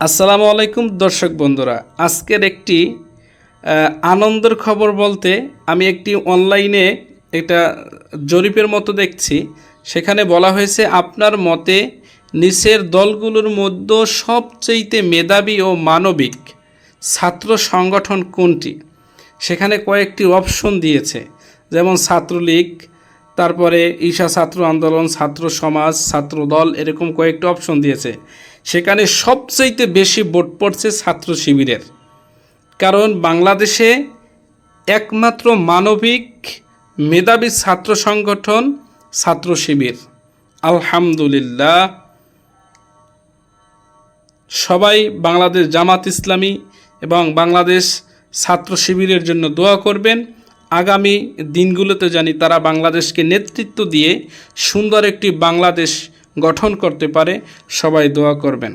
আসসালামু আলাইকুম দর্শক বন্ধুরা, আজকের একটি আনন্দের খবর বলতে আমি একটি অনলাইনে একটা জরিপের মতো দেখছি। সেখানে বলা হয়েছে আপনার মতে নিচের দলগুলোর মধ্যে সবচেয়ে মেধাবী ও মানবিক ছাত্র সংগঠন কোনটি। সেখানে কয়েকটি অপশন দিয়েছে, যেমন ছাত্রলীগ, তারপরে ঈশা ছাত্র আন্দোলন, ছাত্র সমাজ, ছাত্র দল, এরকম কয়েকটি অপশন দিয়েছে। সেখানে সবচাইতে বেশি ভোট পড়ছে ছাত্র শিবিরের, কারণ বাংলাদেশে একমাত্র মানবিক মেধাবী ছাত্র সংগঠন ছাত্র শিবির। আলহামদুলিল্লাহ, সবাই বাংলাদেশ জামাত ইসলামী এবং বাংলাদেশ ছাত্র শিবিরের জন্য দোয়া করবেন। আগামী দিনগুলোতে জানি তারা বাংলাদেশকে নেতৃত্ব দিয়ে সুন্দর একটি বাংলাদেশ গঠন করতে পারে। সবাই দোয়া করবেন।